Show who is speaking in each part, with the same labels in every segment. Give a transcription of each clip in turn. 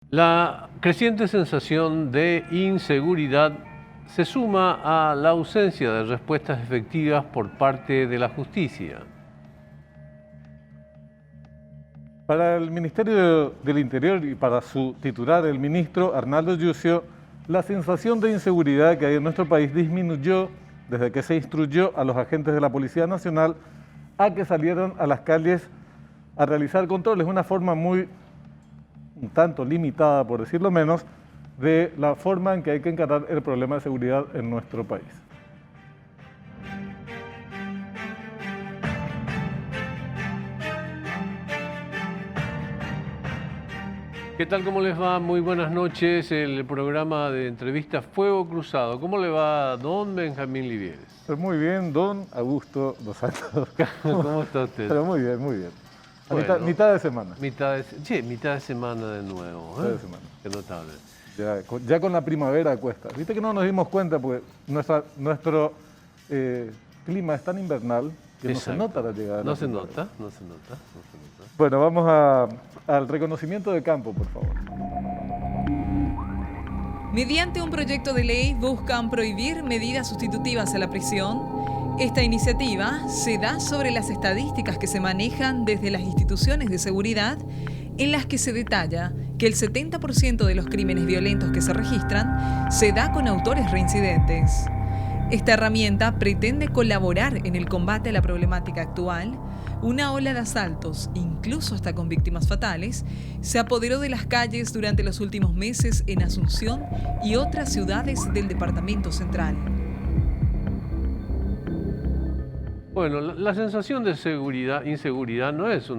Speaker 1: La creciente sensación de inseguridad se suma a la ausencia de respuestas efectivas por parte de la justicia.
Speaker 2: Para el Ministerio del Interior y para su titular, el ministro Arnaldo Yucio, la sensación de inseguridad que hay en nuestro país disminuyó desde que se instruyó a los agentes de la Policía Nacional a que salieran a las calles a realizar controles, una forma un tanto limitada, por decirlo menos, de la forma en que hay que encarar el problema de seguridad en nuestro país.
Speaker 1: ¿Qué tal? ¿Cómo les va? Muy buenas noches. El programa de entrevistas Fuego Cruzado. ¿Cómo le va, don Benjamín Livieres?
Speaker 2: Pues muy bien, don Augusto Dos Santos.
Speaker 1: ¿Cómo está usted?
Speaker 2: Pero muy bien, muy bien.
Speaker 1: Bueno,
Speaker 2: mitad de semana.
Speaker 1: mitad de semana de nuevo.
Speaker 2: Mitad de semana.
Speaker 1: Qué notable.
Speaker 2: Ya con la primavera cuesta. Viste que no nos dimos cuenta porque nuestro clima es tan invernal que no se nota la llegada de la primavera.
Speaker 1: No se nota.
Speaker 2: Bueno, vamos al reconocimiento de campo, por favor.
Speaker 3: Mediante un proyecto de ley buscan prohibir medidas sustitutivas a la prisión. Esta iniciativa se da sobre las estadísticas que se manejan desde las instituciones de seguridad, en las que se detalla que el 70% de los crímenes violentos que se registran se da con autores reincidentes. Esta herramienta pretende colaborar en el combate a la problemática actual. Una ola de asaltos, incluso hasta con víctimas fatales, se apoderó de las calles durante los últimos meses en Asunción y otras ciudades del Departamento Central.
Speaker 1: Bueno, la sensación de inseguridad no es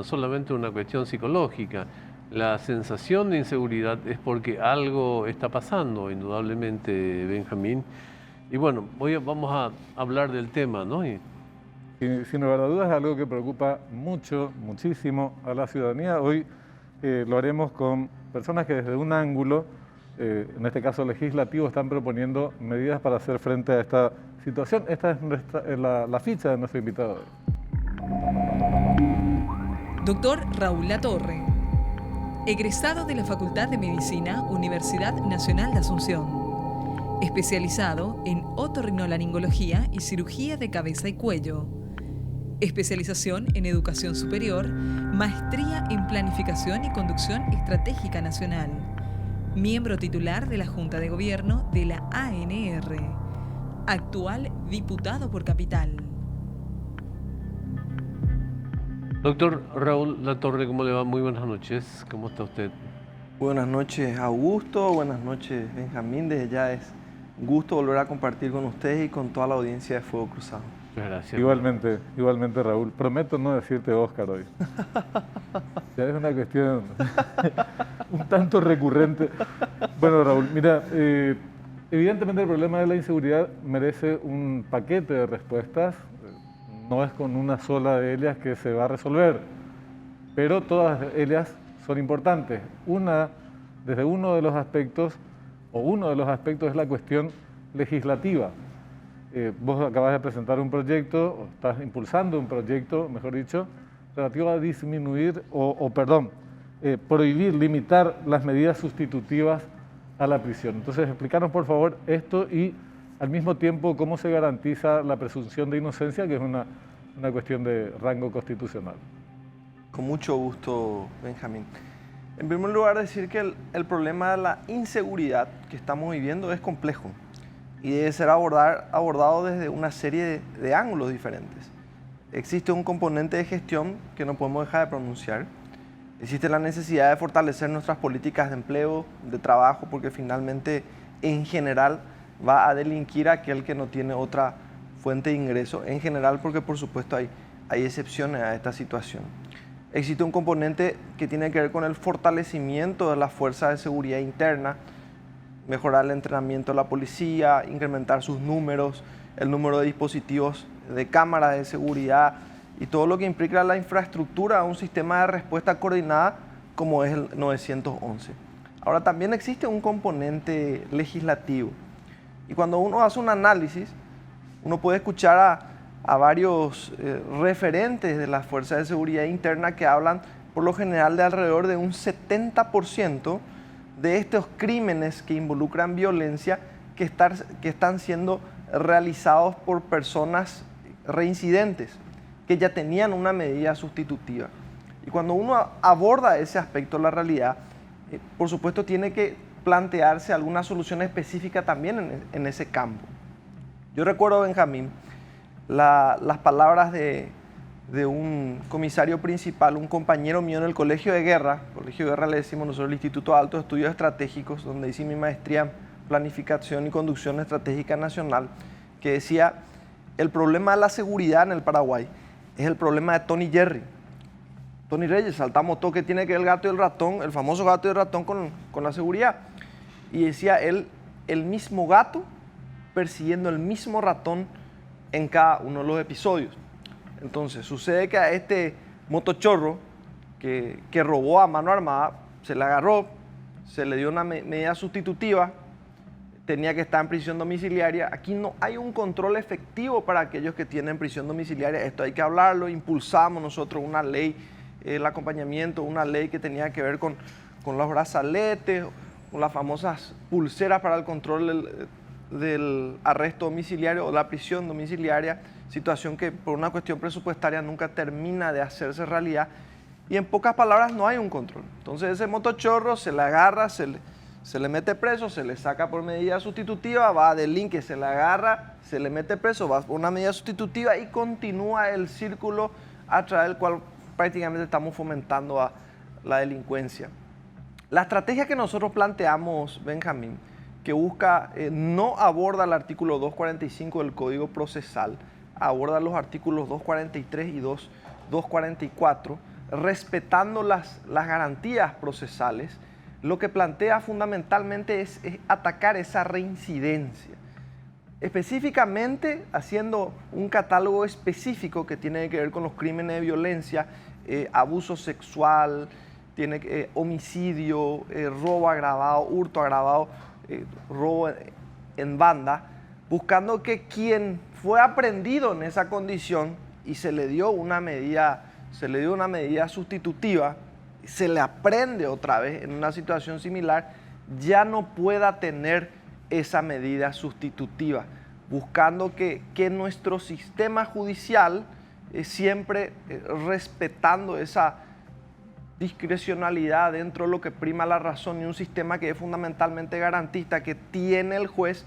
Speaker 1: solamente una cuestión psicológica. La sensación de inseguridad es porque algo está pasando, indudablemente, Benjamín. Y bueno, vamos a hablar del tema, ¿no?
Speaker 2: Sin lugar a dudas es algo que preocupa muchísimo a la ciudadanía. Hoy lo haremos con personas que desde un ángulo, en este caso legislativo, están proponiendo medidas para hacer frente a esta situación. Esta es la ficha de nuestro invitado de hoy.
Speaker 3: Doctor Raúl Latorre, egresado de la Facultad de Medicina, Universidad Nacional de Asunción. Especializado en otorrinolaringología y cirugía de cabeza y cuello. Especialización en educación superior, maestría en planificación y conducción estratégica nacional. Miembro titular de la Junta de Gobierno de la ANR. Actual diputado por Capital.
Speaker 1: Doctor Raúl Latorre, ¿cómo le va? Muy buenas noches. ¿Cómo está usted?
Speaker 4: Buenas noches, Augusto. Buenas noches, Benjamín. Desde ya es un gusto volver a compartir con ustedes y con toda la audiencia de Fuego Cruzado.
Speaker 1: Muchas gracias.
Speaker 2: Igualmente, Raúl. Prometo no decirte Óscar hoy. Ya es una cuestión un tanto recurrente. Bueno, Raúl, mira, evidentemente el problema de la inseguridad merece un paquete de respuestas. No es con una sola de ellas que se va a resolver, pero todas ellas son importantes. Desde uno de los aspectos es la cuestión legislativa. Vos acabas de presentar un proyecto, o estás impulsando un proyecto, mejor dicho, relativo a disminuir prohibir, limitar las medidas sustitutivas a la prisión. Entonces, explícanos por favor esto y al mismo tiempo cómo se garantiza la presunción de inocencia, que es una cuestión de rango constitucional.
Speaker 4: Con mucho gusto, Benjamín. En primer lugar, decir que el problema de la inseguridad que estamos viviendo es complejo y debe ser abordado desde una serie de ángulos diferentes. Existe un componente de gestión que no podemos dejar de pronunciar. Existe la necesidad de fortalecer nuestras políticas de empleo, de trabajo, porque finalmente, en general, va a delinquir aquel que no tiene otra fuente de ingreso. En general, porque por supuesto hay excepciones a esta situación. Existe un componente que tiene que ver con el fortalecimiento de las fuerzas de seguridad interna, mejorar el entrenamiento de la policía, incrementar sus números, el número de dispositivos de cámaras de seguridad y todo lo que implica la infraestructura a un sistema de respuesta coordinada como es el 911. Ahora, también existe un componente legislativo y cuando uno hace un análisis, uno puede escuchar a varios referentes de las fuerzas de seguridad interna que hablan, por lo general de alrededor de un 70% de estos crímenes que involucran violencia que están siendo realizados por personas reincidentes, que ya tenían una medida sustitutiva. Y cuando uno aborda ese aspecto de la realidad, por supuesto tiene que plantearse alguna solución específica también en ese campo. Yo recuerdo, Benjamín, las palabras de un comisario principal, un compañero mío en el Colegio de Guerra le decimos nosotros el Instituto de Altos Estudios Estratégicos, donde hice mi maestría en Planificación y Conducción Estratégica Nacional, que decía, el problema de la seguridad en el Paraguay es el problema de Tony Jerry. Tony Reyes, saltamos todo que tiene que ver el gato y el ratón, el famoso gato y el ratón con la seguridad. Y decía él, el mismo gato persiguiendo el mismo ratón en cada uno de los episodios. Entonces, sucede que a este motochorro que robó a mano armada, se le agarró, se le dio una medida sustitutiva, tenía que estar en prisión domiciliaria. Aquí no hay un control efectivo para aquellos que tienen prisión domiciliaria. Esto hay que hablarlo, impulsamos nosotros una ley, el acompañamiento, una ley que tenía que ver con los brazaletes, con las famosas pulseras para el control del arresto domiciliario o la prisión domiciliaria, situación que por una cuestión presupuestaria nunca termina de hacerse realidad. Y en pocas palabras no hay un control. Entonces ese motochorro se le agarra, se le mete preso, se le saca por medida sustitutiva, va a delinque, se le agarra, se le mete preso, va por una medida sustitutiva y continúa el círculo a través del cual prácticamente estamos fomentando a la delincuencia. La estrategia que nosotros planteamos, Benjamín, que busca, no aborda el artículo 245 del Código Procesal, aborda los artículos 243 y 244, respetando las garantías procesales. Lo que plantea fundamentalmente es atacar esa reincidencia. Específicamente haciendo un catálogo específico que tiene que ver con los crímenes de violencia, abuso sexual, homicidio, robo agravado, hurto agravado, robo en banda, buscando que quien fue aprendido en esa condición y se le dio una medida sustitutiva, se le aprende otra vez en una situación similar, ya no pueda tener esa medida sustitutiva, buscando que nuestro sistema judicial, siempre respetando esa discrecionalidad dentro de lo que prima la razón y un sistema que es fundamentalmente garantista, que tiene el juez,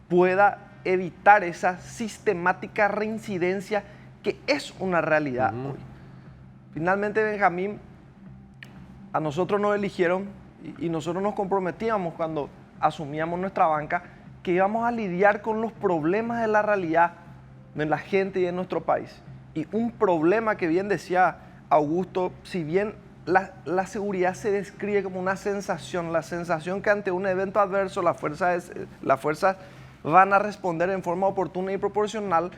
Speaker 4: pueda evitar esa sistemática reincidencia que es una realidad hoy. Finalmente, Benjamín, a nosotros nos eligieron y nosotros nos comprometíamos cuando asumíamos nuestra banca que íbamos a lidiar con los problemas de la realidad de la gente y de nuestro país. Y un problema que bien decía Augusto, si bien la seguridad se describe como una sensación, la sensación que ante un evento adverso las fuerzas van a responder en forma oportuna y proporcional,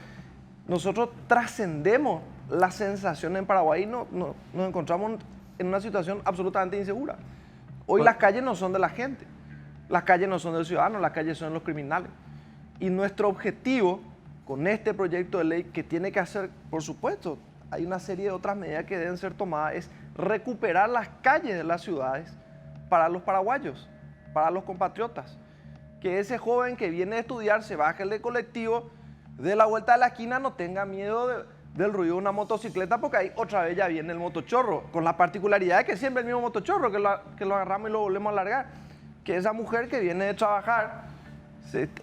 Speaker 4: nosotros trascendemos la sensación en Paraguay y nos encontramos en una situación absolutamente insegura. Hoy las calles no son de la gente, las calles no son del ciudadano, las calles son de los criminales. Y nuestro objetivo con este proyecto de ley, que tiene que hacer, por supuesto, hay una serie de otras medidas que deben ser tomadas, es recuperar las calles de las ciudades para los paraguayos, para los compatriotas. Que ese joven que viene a estudiar se baje del colectivo, de la vuelta de la esquina, no tenga miedo del ruido de una motocicleta, porque ahí otra vez ya viene el motochorro, con la particularidad de que siempre el mismo motochorro, que lo agarramos y lo volvemos a largar. Que esa mujer que viene de trabajar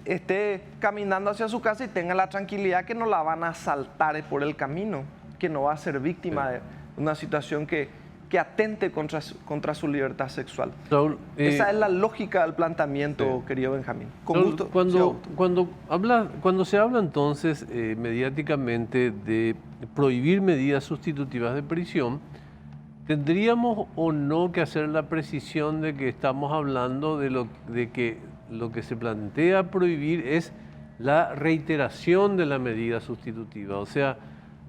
Speaker 4: esté caminando hacia su casa y tenga la tranquilidad que no la van a asaltar por el camino, que no va a ser víctima de una situación que atente contra su libertad sexual.
Speaker 1: Raúl,
Speaker 4: esa es la lógica del planteamiento, querido Benjamín. Con
Speaker 1: Raúl,
Speaker 4: gusto.
Speaker 1: cuando se habla entonces mediáticamente de prohibir medidas sustitutivas de prisión, ¿tendríamos o no que hacer la precisión de que estamos hablando de que lo que se plantea prohibir es la reiteración de la medida sustitutiva? O sea,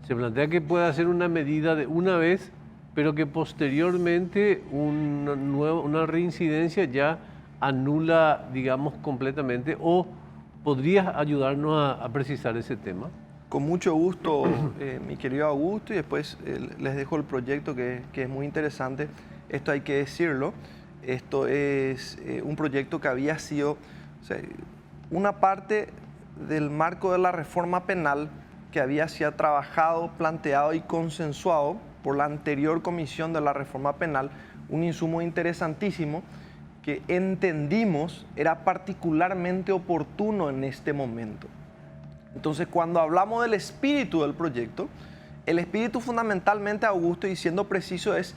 Speaker 1: se plantea que pueda ser una medida de una vez, pero que posteriormente una reincidencia ya anula, digamos, completamente. ¿O podrías ayudarnos a precisar ese tema?
Speaker 4: Con mucho gusto, mi querido Augusto, y después les dejo el proyecto que es muy interesante. Esto hay que decirlo. Esto es un proyecto que había sido, o sea, una parte del marco de la reforma penal que había sido trabajado, planteado y consensuado por la anterior comisión de la reforma penal, un insumo interesantísimo que entendimos era particularmente oportuno en este momento. Entonces, cuando hablamos del espíritu del proyecto, el espíritu fundamentalmente, Augusto, y siendo preciso, es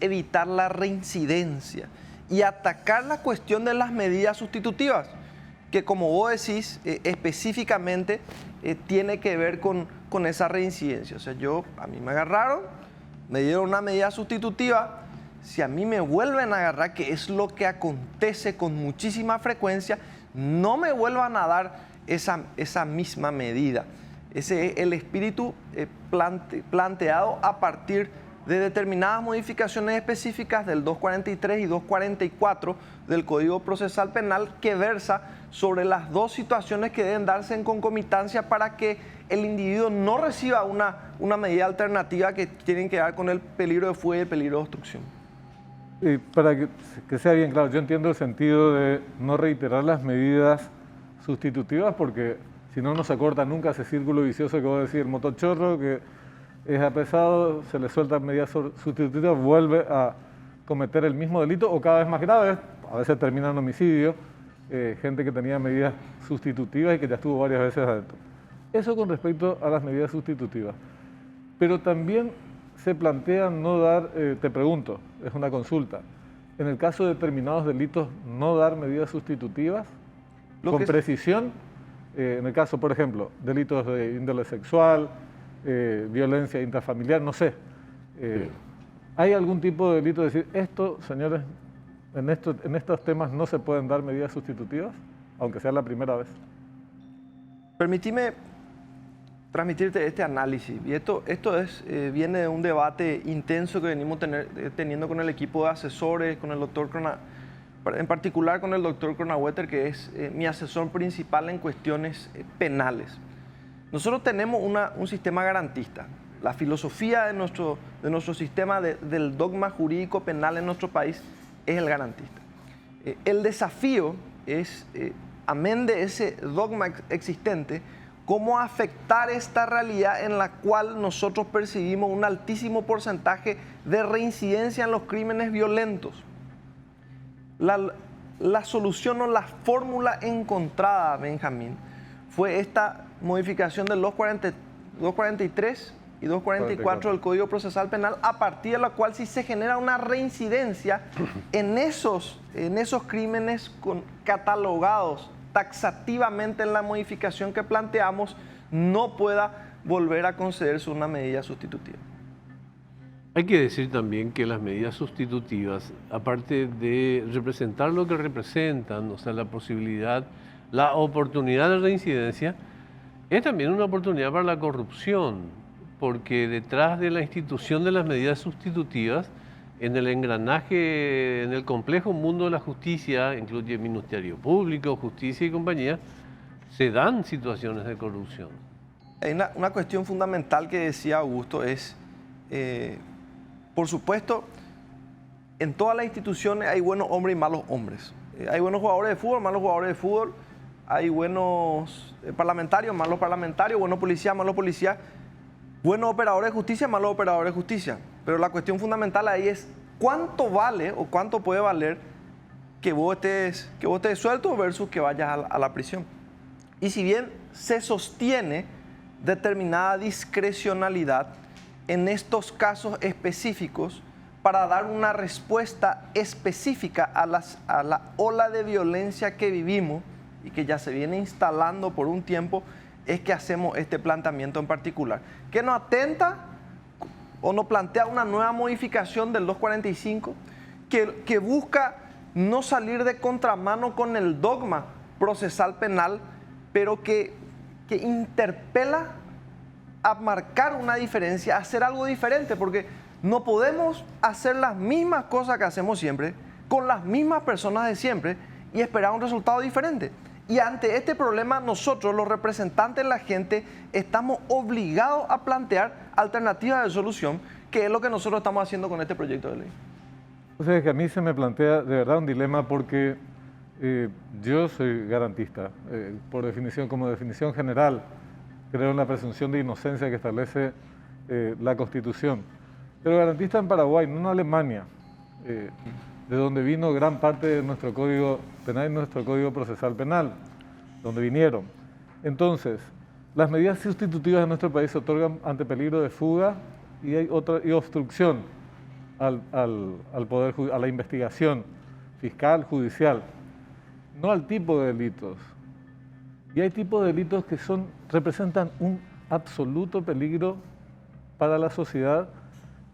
Speaker 4: evitar la reincidencia y atacar la cuestión de las medidas sustitutivas, que como vos decís, específicamente tiene que ver con esa reincidencia. O sea, a mí me agarraron, me dieron una medida sustitutiva, si a mí me vuelven a agarrar, que es lo que acontece con muchísima frecuencia, no me vuelvan a dar esa misma medida. Ese es el espíritu planteado a partir de determinadas modificaciones específicas del 243 y 244 del Código Procesal Penal, que versa sobre las dos situaciones que deben darse en concomitancia para que el individuo no reciba una medida alternativa que tiene que ver con el peligro de fuga y el peligro de obstrucción.
Speaker 2: Para que sea bien claro, yo entiendo el sentido de no reiterar las medidas sustitutivas, porque si no, no se acorta nunca ese círculo vicioso que vos decís, el motochorro que es apresado, se le sueltan medidas sustitutivas, vuelve a cometer el mismo delito o cada vez más grave, a veces termina en homicidio, gente que tenía medidas sustitutivas y que ya estuvo varias veces adentro. Eso con respecto a las medidas sustitutivas. Pero también se plantea no dar, te pregunto, es una consulta, en el caso de determinados delitos, no dar medidas sustitutivas con precisión, en el caso, por ejemplo, delitos de índole sexual, violencia intrafamiliar, no sé. ¿Hay algún tipo de delito de decir, esto, señores, en estos temas no se pueden dar medidas sustitutivas, aunque sea la primera vez?
Speaker 4: Permitime transmitirte este análisis. Y esto viene de un debate intenso que venimos teniendo con el equipo de asesores, con el doctor en particular con el doctor Cronaueter, que es mi asesor principal en cuestiones penales. Nosotros tenemos un sistema garantista. La filosofía de nuestro sistema del dogma jurídico penal en nuestro país es el garantista. El desafío es, amén de ese dogma existente, cómo afectar esta realidad en la cual nosotros percibimos un altísimo porcentaje de reincidencia en los crímenes violentos. La solución o la fórmula encontrada, Benjamín, fue esta modificación del 243 y 244 del Código Procesal Penal, a partir de la cual si se genera una reincidencia en esos crímenes catalogados taxativamente en la modificación que planteamos, no pueda volver a concederse una medida sustitutiva.
Speaker 1: Hay que decir también que las medidas sustitutivas, aparte de representar lo que representan, o sea, la posibilidad, la oportunidad de reincidencia, es también una oportunidad para la corrupción, porque detrás de la institución de las medidas sustitutivas, en el engranaje, en el complejo mundo de la justicia, incluye Ministerio Público, Justicia y compañía, se dan situaciones de corrupción.
Speaker 4: Hay una cuestión fundamental que decía Augusto es, por supuesto, en todas las instituciones hay buenos hombres y malos hombres. Hay buenos jugadores de fútbol, malos jugadores de fútbol, hay buenos parlamentarios, malos parlamentarios, buenos policías, malos policías, buenos operadores de justicia, malos operadores de justicia. Pero la cuestión fundamental ahí es cuánto vale o cuánto puede valer que vos estés suelto versus que vayas a la prisión. Y si bien se sostiene determinada discrecionalidad en estos casos específicos para dar una respuesta específica a la ola de violencia que vivimos y que ya se viene instalando por un tiempo, es que hacemos este planteamiento en particular, que nos atenta o nos plantea una nueva modificación del 245 que busca no salir de contramano con el dogma procesal penal, pero que interpela a marcar una diferencia, a hacer algo diferente, porque no podemos hacer las mismas cosas que hacemos siempre, con las mismas personas de siempre y esperar un resultado diferente. Y ante este problema, nosotros, los representantes de la gente, estamos obligados a plantear alternativas de solución, que es lo que nosotros estamos haciendo con este proyecto de ley.
Speaker 2: O sea, que a mí se me plantea de verdad un dilema porque yo soy garantista, por definición, como definición general, creo en la presunción de inocencia que establece la Constitución. Pero garantista en Paraguay, no en Alemania, de donde vino gran parte de nuestro Código Penal y nuestro Código Procesal Penal, donde vinieron. Entonces, las medidas sustitutivas en nuestro país se otorgan ante peligro de fuga y obstrucción al poder, a la investigación fiscal, judicial, no al tipo de delitos. Y hay tipos de delitos que representan un absoluto peligro para la sociedad,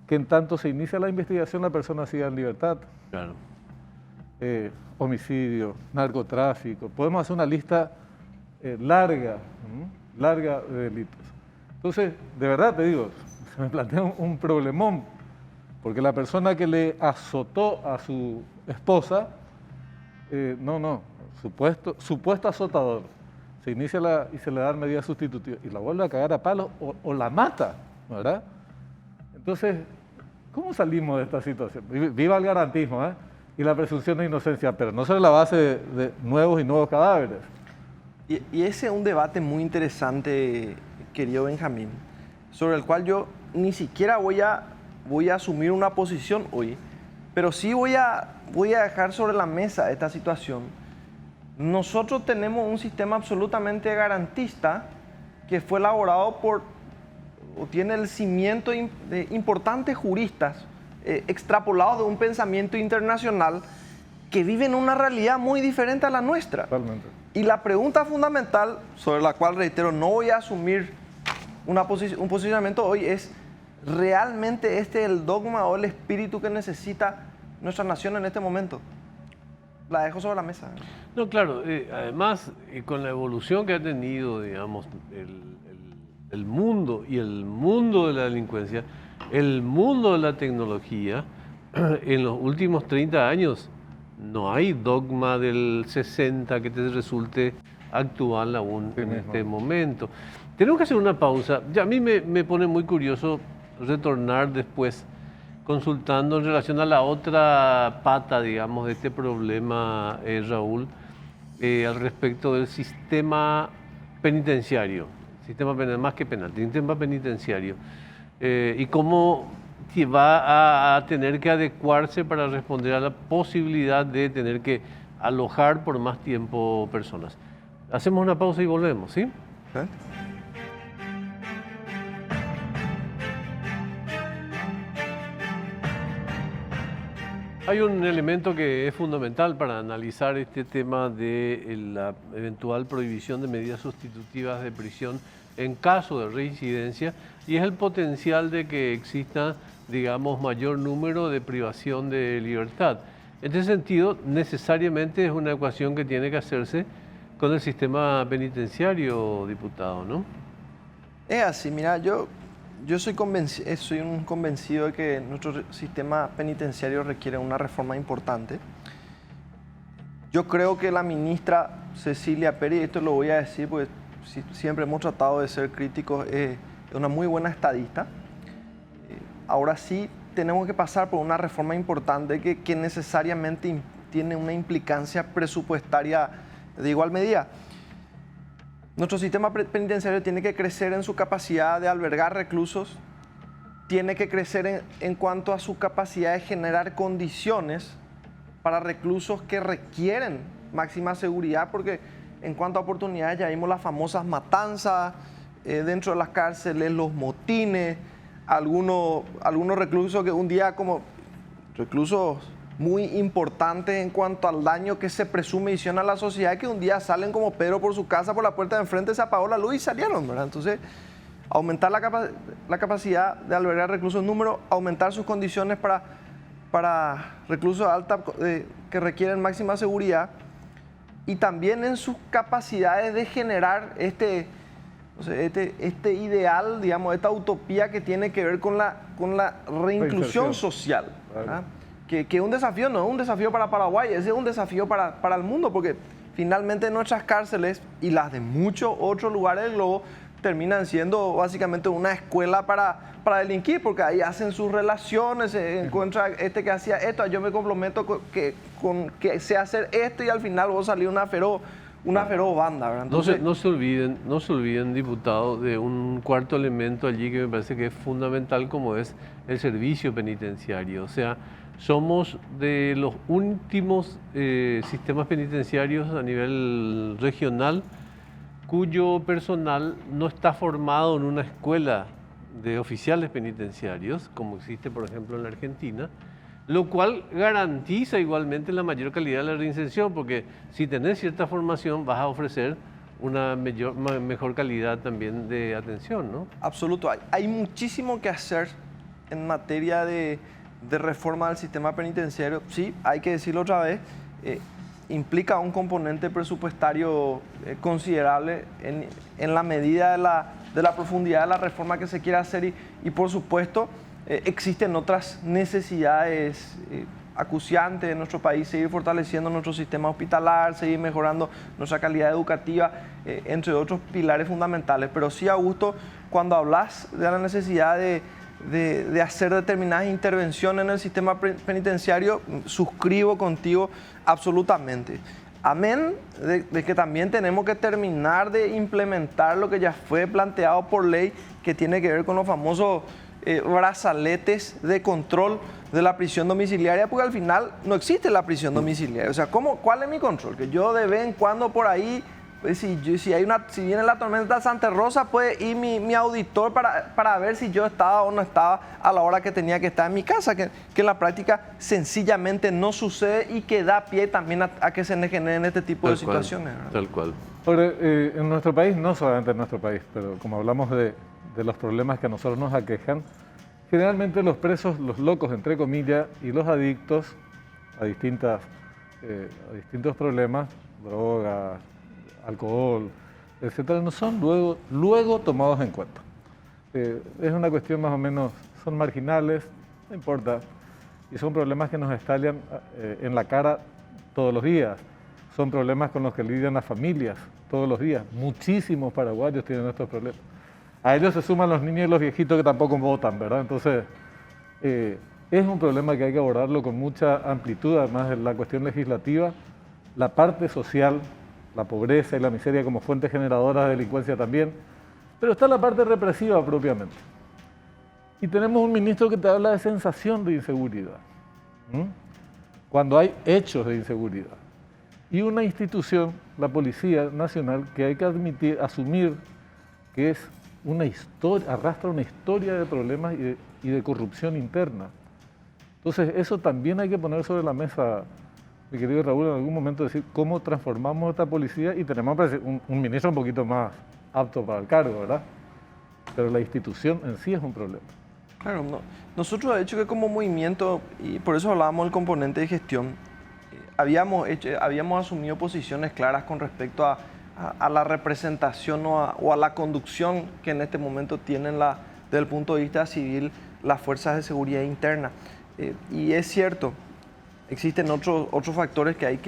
Speaker 2: que en tanto se inicia la investigación la persona siga en libertad.
Speaker 1: Claro.
Speaker 2: Homicidio, narcotráfico, podemos hacer una lista larga de delitos. Entonces, de verdad te digo, se me plantea un problemón, porque la persona que le azotó a su esposa, supuesto azotador, se inicia y se le dan medidas sustitutivas y la vuelve a cagar a palos o la mata, ¿verdad? Entonces, ¿cómo salimos de esta situación? Viva el garantismo, y la presunción de inocencia, pero no sobre la base de nuevos y nuevos cadáveres.
Speaker 4: Y ese es un debate muy interesante, querido Benjamín, sobre el cual yo ni siquiera voy a asumir una posición hoy, pero sí voy a dejar sobre la mesa esta situación. Nosotros tenemos un sistema absolutamente garantista que fue elaborado o tiene el cimiento de importantes juristas extrapolados de un pensamiento internacional que viven una realidad muy diferente a la nuestra.
Speaker 2: Totalmente.
Speaker 4: Y la pregunta fundamental, sobre la cual, reitero, no voy a asumir un posicionamiento hoy, es: ¿realmente este es el dogma o el espíritu que necesita nuestra nación en este momento? La dejo sobre la mesa.
Speaker 1: No, claro, además, con la evolución que ha tenido, digamos, el mundo y el mundo de la delincuencia, el mundo de la tecnología, en los últimos 30 años no hay dogma del 60 que te resulte actual aún en este momento. Tenemos que hacer una pausa. Ya a mí me pone muy curioso retornar después consultando en relación a la otra pata, digamos, de este problema, Raúl, al respecto del sistema penitenciario, sistema penal, más que penal, sistema penitenciario, y cómo va a tener que adecuarse para responder a la posibilidad de tener que alojar por más tiempo personas. Hacemos una pausa y volvemos, ¿sí?
Speaker 4: ¿Eh?
Speaker 1: Hay un elemento que es fundamental para analizar este tema de la eventual prohibición de medidas sustitutivas de prisión en caso de reincidencia, y es el potencial de que exista, digamos, mayor número de privación de libertad. En este sentido, necesariamente es una ecuación que tiene que hacerse con el sistema penitenciario, diputado, ¿no?
Speaker 4: Es así, mira, yo soy un convencido de que nuestro sistema penitenciario requiere una reforma importante. Yo creo que la ministra Cecilia Pérez, esto lo voy a decir porque siempre hemos tratado de ser críticos, es una muy buena estadista. Ahora sí tenemos que pasar por una reforma importante que necesariamente tiene una implicancia presupuestaria de igual medida. Nuestro sistema penitenciario tiene que crecer en su capacidad de albergar reclusos, tiene que crecer en cuanto a su capacidad de generar condiciones para reclusos que requieren máxima seguridad, porque en cuanto a oportunidades ya vimos las famosas matanzas dentro de las cárceles, los motines, algunos reclusos que un día, como reclusos muy importantes en cuanto al daño que se presume hicieron a la sociedad, que un día salen como Pedro por su casa, por la puerta de enfrente, se apagó la luz y salieron, ¿verdad? Entonces, aumentar la capacidad de albergar reclusos en número, aumentar sus condiciones para reclusos alta que requieren máxima seguridad, y también en sus capacidades de generar este ideal, digamos, esta utopía que tiene que ver con la reinclusión social, ¿verdad? Que es un desafío, no es un desafío para Paraguay, ese es un desafío para el mundo, porque finalmente nuestras cárceles y las de muchos otros lugares del globo terminan siendo básicamente una escuela para delinquir, porque ahí hacen sus relaciones, se encuentra este que hacía esto, yo me comprometo con que sé hacer esto y al final vos salís una feroz banda, ¿verdad? Entonces,
Speaker 1: No se olviden, diputados, de un cuarto elemento allí que me parece que es fundamental, como es el servicio penitenciario. O sea, somos de los últimos sistemas penitenciarios a nivel regional cuyo personal no está formado en una escuela de oficiales penitenciarios, como existe, por ejemplo, en la Argentina, lo cual garantiza igualmente la mayor calidad de la reinserción, porque si tenés cierta formación vas a ofrecer una mejor calidad también de atención, ¿no?
Speaker 4: absoluto. Hay muchísimo que hacer en materia de reforma del sistema penitenciario. Sí, hay que decirlo otra vez, implica un componente presupuestario considerable en la medida de la profundidad de la reforma que se quiere hacer y por supuesto, existen otras necesidades acuciantes en nuestro país, seguir fortaleciendo nuestro sistema hospitalar, seguir mejorando nuestra calidad educativa, entre otros pilares fundamentales. Pero sí, Augusto, cuando hablas de la necesidad de hacer determinadas intervenciones en el sistema penitenciario, suscribo contigo absolutamente. Amén de que también tenemos que terminar de implementar lo que ya fue planteado por ley, que tiene que ver con los famosos brazaletes de control de la prisión domiciliaria, porque al final no existe la prisión domiciliaria. O sea, ¿cuál es mi control? Que yo de vez en cuando por ahí, pues, si viene la tormenta de Santa Rosa, puede ir mi auditor para ver si yo estaba o no estaba a la hora que tenía que estar en mi casa, que en la práctica sencillamente no sucede y que da pie también a que se generen este tipo de situaciones.
Speaker 1: Tal cual.
Speaker 2: Ahora, en nuestro país, no solamente en nuestro país, pero como hablamos de los problemas que a nosotros nos aquejan, generalmente los presos, los locos, entre comillas, y los adictos a distintos problemas, drogas, alcohol, etcétera, no son luego tomados en cuenta. Es una cuestión más o menos, son marginales, no importa, y son problemas que nos estallan en la cara todos los días. Son problemas con los que lidian las familias todos los días. Muchísimos paraguayos tienen estos problemas. A ellos se suman los niños y los viejitos que tampoco votan, ¿verdad? Entonces, es un problema que hay que abordarlo con mucha amplitud, además de la cuestión legislativa, la parte social, la pobreza y la miseria como fuentes generadoras de delincuencia también, pero está la parte represiva propiamente. Y tenemos un ministro que te habla de sensación de inseguridad, cuando hay hechos de inseguridad. Y una institución, la Policía Nacional, que hay que asumir que es una historia, arrastra una historia de problemas y de corrupción interna. Entonces, eso también hay que poner sobre la mesa, mi querido Raúl, en algún momento decir cómo transformamos esta policía, y tenemos un ministro un poquito más apto para el cargo, ¿verdad? Pero la institución en sí es un problema.
Speaker 4: Claro, no. Nosotros de hecho que como movimiento, y por eso hablábamos del componente de gestión, habíamos asumido posiciones claras con respecto a la representación o a la conducción que en este momento tienen desde el punto de vista civil las fuerzas de seguridad interna. Y es cierto, existen otros factores que hay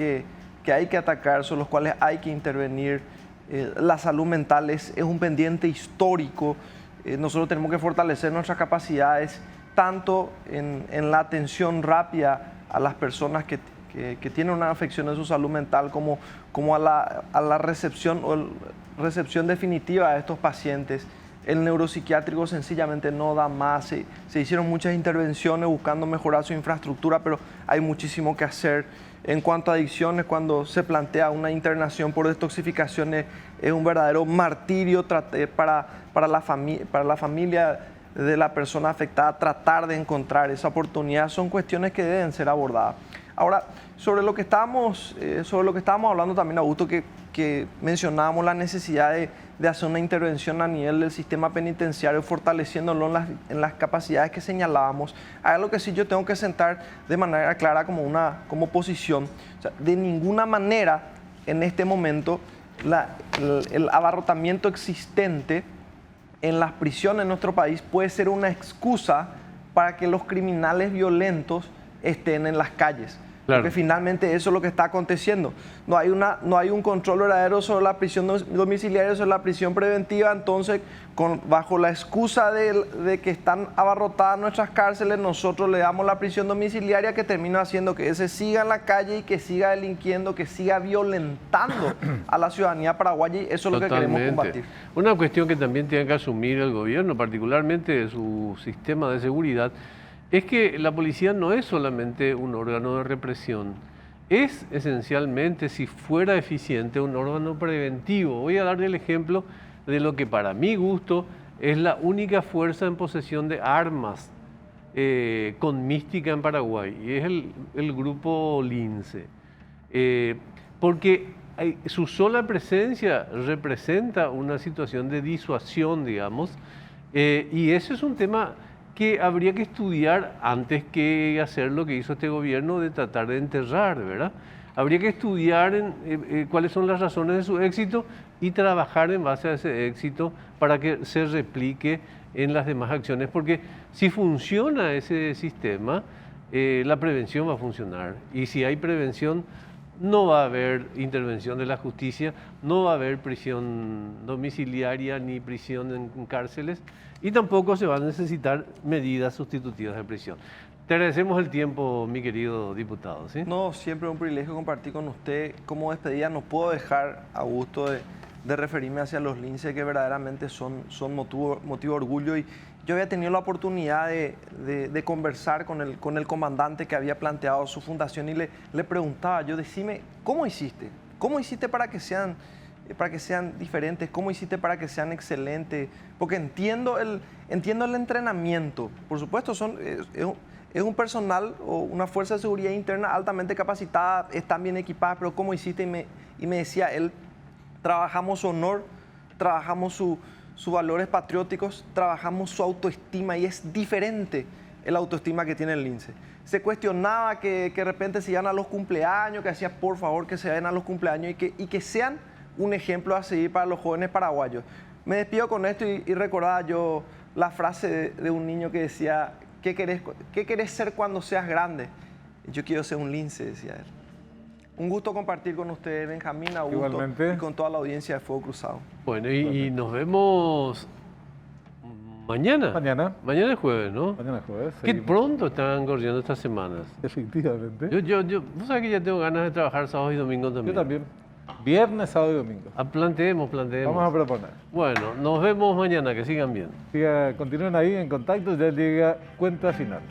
Speaker 4: que atacar, sobre los cuales hay que intervenir. La salud mental es un pendiente histórico. Nosotros tenemos que fortalecer nuestras capacidades tanto en la atención rápida a las personas que tienen una afección de su salud mental como a la recepción definitiva de estos pacientes. El neuropsiquiátrico sencillamente no da más. Se hicieron muchas intervenciones buscando mejorar su infraestructura, pero hay muchísimo que hacer. En cuanto a adicciones, cuando se plantea una internación por detoxificaciones, es un verdadero martirio para la familia de la persona afectada tratar de encontrar esa oportunidad. Son cuestiones que deben ser abordadas. Ahora, sobre lo que estábamos hablando también, Augusto, que mencionábamos la necesidad de hacer una intervención a nivel del sistema penitenciario, fortaleciéndolo en las capacidades que señalábamos. Hay algo que sí yo tengo que sentar de manera clara como posición. O sea, de ninguna manera en este momento el abarrotamiento existente en las prisiones en nuestro país puede ser una excusa para que los criminales violentos estén en las calles.
Speaker 1: Claro.
Speaker 4: Porque finalmente eso es lo que está aconteciendo. No hay un control verdadero sobre la prisión domiciliaria, sobre la prisión preventiva. Entonces, bajo la excusa de que están abarrotadas nuestras cárceles, nosotros le damos la prisión domiciliaria, que termina haciendo que ese siga en la calle y que siga delinquiendo, que siga violentando a la ciudadanía paraguaya, y eso es lo que queremos combatir.
Speaker 1: Una cuestión que también tiene que asumir el gobierno, particularmente su sistema de seguridad, es que la policía no es solamente un órgano de represión, es esencialmente, si fuera eficiente, un órgano preventivo. Voy a darle el ejemplo de lo que para mi gusto es la única fuerza en posesión de armas con mística en Paraguay, y es el grupo Lince. Porque su sola presencia representa una situación de disuasión, digamos, y ese es un tema que habría que estudiar antes que hacer lo que hizo este gobierno de tratar de enterrar, ¿verdad? Habría que estudiar cuáles son las razones de su éxito y trabajar en base a ese éxito para que se replique en las demás acciones, porque si funciona ese sistema, la prevención va a funcionar, y si hay prevención, no va a haber intervención de la justicia, no va a haber prisión domiciliaria ni prisión en cárceles, y tampoco se van a necesitar medidas sustitutivas de prisión. Te agradecemos el tiempo, mi querido diputado, ¿sí?
Speaker 4: No, siempre es un privilegio compartir con usted. Como despedida, no puedo dejar a gusto de referirme hacia los Lince, que verdaderamente son motivo de orgullo. Y yo había tenido la oportunidad de conversar con el comandante que había planteado su fundación, y le preguntaba, yo, decime, ¿cómo hiciste? ¿Cómo hiciste para que sean diferentes? ¿Cómo hiciste para que sean excelentes? Porque entiendo el entrenamiento. Por supuesto, es un personal o una fuerza de seguridad interna altamente capacitada, están bien equipadas, pero ¿cómo hiciste? Y me decía él, trabajamos su honor, trabajamos sus valores patrióticos, trabajamos su autoestima, y es diferente el autoestima que tiene el Lince. Se cuestionaba que de repente se iban a los cumpleaños, que hacía por favor que se vayan a los cumpleaños y que sean un ejemplo a seguir para los jóvenes paraguayos. Me despido con esto y recordaba yo la frase de un niño que decía, ¿qué querés ser cuando seas grande? Yo quiero ser un Lince, decía él. Un gusto compartir con ustedes, Benjamín, Augusto,
Speaker 2: Igualmente.
Speaker 4: y con toda la audiencia de Fuego Cruzado.
Speaker 1: Bueno, y nos vemos mañana. Mañana es jueves, ¿no?
Speaker 2: Mañana es jueves.
Speaker 1: Qué
Speaker 2: seguimos.
Speaker 1: pronto están corriendo estas semanas.
Speaker 2: Efectivamente.
Speaker 1: Vos sabés que ya tengo ganas de trabajar sábado y domingo también.
Speaker 2: Yo también. Viernes, sábado y domingo.
Speaker 1: Planteemos.
Speaker 2: Vamos a proponer.
Speaker 1: Bueno, nos vemos mañana, que sigan bien.
Speaker 2: Continúen ahí en contacto, ya llega cuenta final.